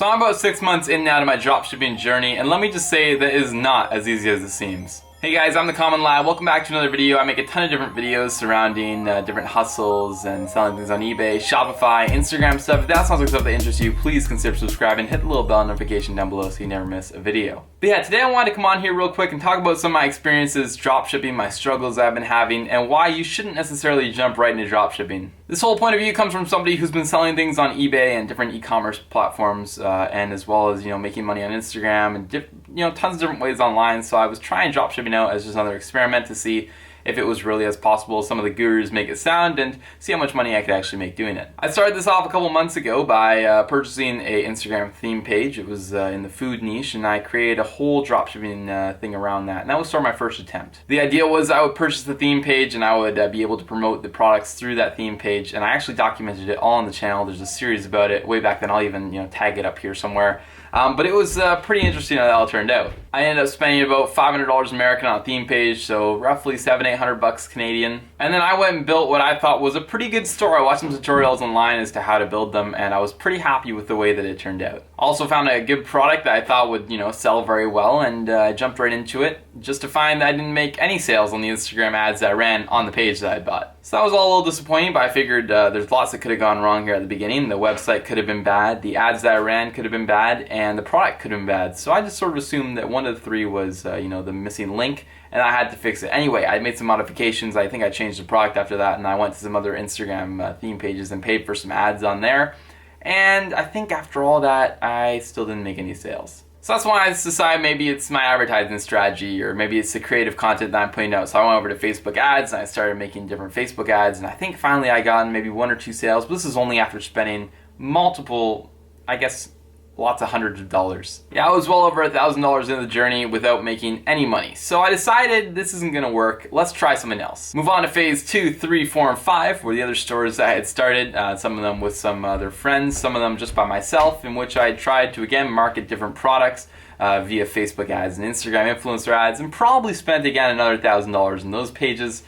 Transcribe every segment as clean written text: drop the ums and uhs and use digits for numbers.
So I'm about 6 months in now to my dropshipping journey, and let me just say that it is not as easy as it seems. Hey guys, I'm the Commonlad. Welcome back to another video. I make a ton of different videos surrounding different hustles and selling things on eBay, Shopify, Instagram stuff. If that sounds like stuff that interests you, please consider subscribing. Hit the little bell notification down below so you never miss a video. But yeah, today I wanted to come on here real quick and talk about some of my experiences dropshipping, my struggles I've been having, and why you shouldn't necessarily jump right into dropshipping. This whole point of view comes from somebody who's been selling things on eBay and different e-commerce platforms, and as well as making money on Instagram and tons of different ways online. So I was trying dropshipping out as just another experiment to see if it was really as possible as some of the gurus make it sound, and see how much money I could actually make doing it. I started this off a couple months ago by purchasing a Instagram theme page. It was in the food niche, and I created a whole dropshipping thing around that, and that was sort of my first attempt. The idea was I would purchase the theme page and I would be able to promote the products through that theme page, and I actually documented it all on the channel. There's a series about it way back then. I'll even tag it up here somewhere. But it was pretty interesting how that all turned out. I ended up spending about $500 American on a theme page, so roughly $700-800 Canadian. And then I went and built what I thought was a pretty good store. I watched some tutorials online as to how to build them, and I was pretty happy with the way that it turned out. Also found a good product that I thought would, sell very well, and I jumped right into it, just to find that I didn't make any sales on the Instagram ads that I ran on the page that I bought. So that was all a little disappointing, but I figured there's lots that could have gone wrong here at the beginning. The website could have been bad, the ads that I ran could have been bad, and the product could have been bad. So I just sort of assumed that one of the three was, the missing link, and I had to fix it. Anyway, I made some modifications. I think I changed the product after that, and I went to some other Instagram theme pages and paid for some ads on there. And I think after all that, I still didn't make any sales. So that's why I decided maybe it's my advertising strategy, or maybe it's the creative content that I'm putting out. So I went over to Facebook ads and I started making different Facebook ads, and I think finally I got maybe 1 or 2 sales, but this is only after spending multiple, lots of hundreds of dollars. Yeah, I was well over $1,000 in the journey without making any money. So I decided this isn't gonna work. Let's try something else. Move on to phase 2, 3, 4, and 5, where the other stores I had started, some of them with some other friends, some of them just by myself, in which I tried to again market different products via Facebook ads and Instagram influencer ads, and probably spent again another $1,000 in those pages,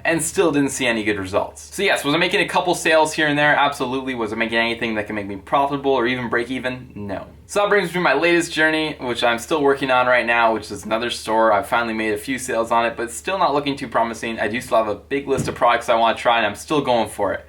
and still didn't see any good results. So yes, was I making a couple sales here and there? Absolutely. Was I making anything that can make me profitable or even break even? No. So that brings me to my latest journey, which I'm still working on right now, which is another store. I've finally made a few sales on it, but it's still not looking too promising. I do still have a big list of products I want to try, and I'm still going for it.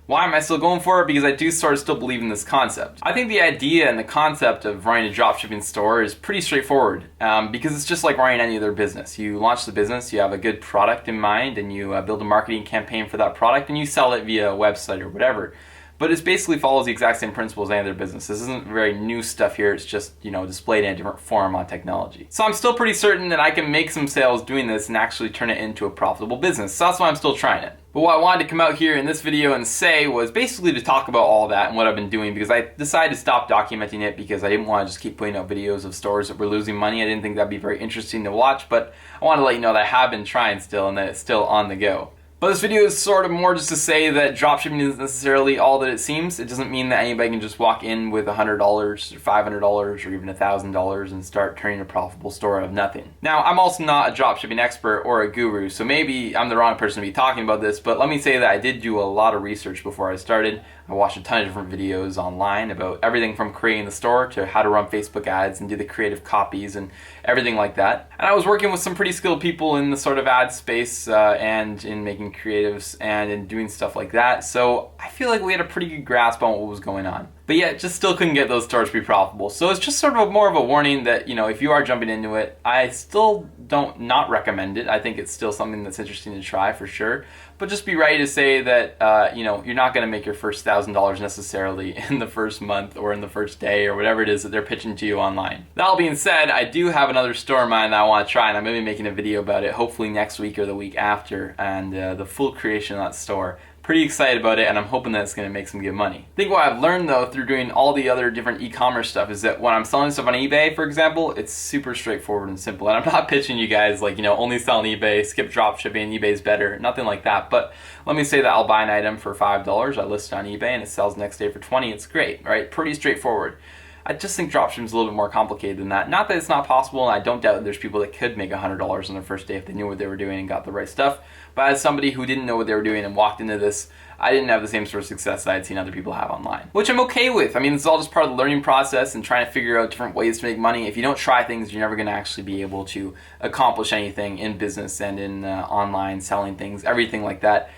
Why am I still going for it? Because I do sort of still believe in this concept. I think the idea and the concept of running a dropshipping store is pretty straightforward, because it's just like running any other business. You launch the business, you have a good product in mind, and you build a marketing campaign for that product, and you sell it via a website or whatever. But it basically follows the exact same principles as any other business. This isn't very new stuff here. It's just, displayed in a different form on technology. So I'm still pretty certain that I can make some sales doing this and actually turn it into a profitable business. So that's why I'm still trying it. But what I wanted to come out here in this video and say was basically to talk about all that and what I've been doing, because I decided to stop documenting it because I didn't want to just keep putting out videos of stores that were losing money. I didn't think that'd be very interesting to watch, but I wanted to let you know that I have been trying still and that it's still on the go. But this video is sort of more just to say that dropshipping isn't necessarily all that it seems. It doesn't mean that anybody can just walk in with $100 or $500 or even $1,000 and start turning a profitable store out of nothing. Now, I'm also not a dropshipping expert or a guru, so maybe I'm the wrong person to be talking about this, but let me say that I did do a lot of research before I started. I watched a ton of different videos online about everything from creating the store to how to run Facebook ads and do the creative copies and everything like that. And I was working with some pretty skilled people in the sort of ad space and in making creatives and in doing stuff like that. So I feel like we had a pretty good grasp on what was going on. But yet, just still couldn't get those stores to be profitable. So it's just sort of more of a warning that, if you are jumping into it, I still don't not recommend it. I think it's still something that's interesting to try for sure. But just be ready to say that, you're not going to make your first $1,000 necessarily in the first month or in the first day or whatever it is that they're pitching to you online. That all being said, I do have another store of mine that I want to try, and I'm going to be making a video about it hopefully next week or the week after, and the full creation of that store. Pretty excited about it, and I'm hoping that it's going to make some good money. I think what I've learned though through doing all the other different e-commerce stuff is that when I'm selling stuff on eBay, for example, it's super straightforward and simple. And I'm not pitching you guys like, only sell on eBay, skip dropshipping, eBay's better, nothing like that. But let me say that I'll buy an item for $5, I list it on eBay, and it sells next day for $20. It's great, right? Pretty straightforward. I just think dropshipping is a little bit more complicated than that. Not that it's not possible, and I don't doubt that there's people that could make $100 on their first day if they knew what they were doing and got the right stuff. But as somebody who didn't know what they were doing and walked into this, I didn't have the same sort of success that I'd seen other people have online, which I'm okay with. I mean, it's all just part of the learning process and trying to figure out different ways to make money. If you don't try things, you're never going to actually be able to accomplish anything in business and in online selling things, everything like that.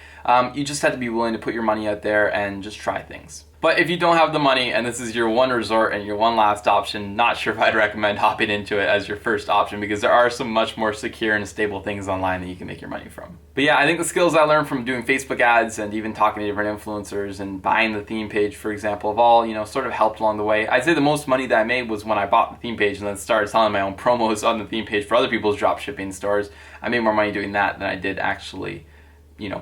You just have to be willing to put your money out there and just try things. But if you don't have the money and this is your one resort and your one last option, not sure if I'd recommend hopping into it as your first option, because there are some much more secure and stable things online that you can make your money from. But yeah, I think the skills I learned from doing Facebook ads and even talking to different influencers and buying the theme page, for example, have all, sort of helped along the way. I'd say the most money that I made was when I bought the theme page and then started selling my own promos on the theme page for other people's dropshipping stores. I made more money doing that than I did actually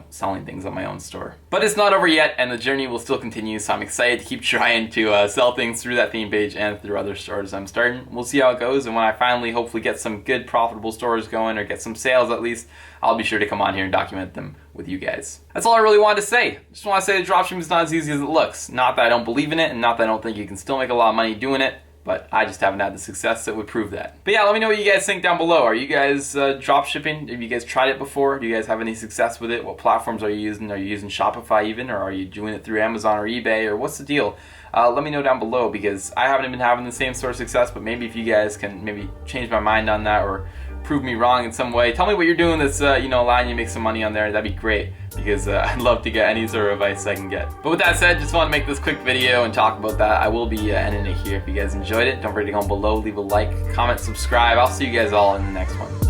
selling things on my own store. But it's not over yet, and the journey will still continue, so I'm excited to keep trying to sell things through that theme page and through other stores I'm starting. We'll see how it goes, and when I finally hopefully get some good profitable stores going, or get some sales at least, I'll be sure to come on here and document them with you guys. That's all I really wanted to say. Just want to say that dropshipping is not as easy as it looks. Not that I don't believe in it, and not that I don't think you can still make a lot of money doing it, but I just haven't had the success that would prove that. But yeah, let me know what you guys think down below. Are you guys dropshipping? Have you guys tried it before? Do you guys have any success with it? What platforms are you using? Are you using Shopify even? Or are you doing it through Amazon or eBay? Or what's the deal? Let me know down below, because I haven't been having the same sort of success, but maybe if you guys can maybe change my mind on that or prove me wrong in some way. Tell me what you're doing that's allowing you to make some money on there. That'd be great, because I'd love to get any sort of advice I can get. But with that said, just want to make this quick video and talk about that. I will be ending it here. If you guys enjoyed it, don't forget to go below, leave a like, comment, subscribe. I'll see you guys all in the next one.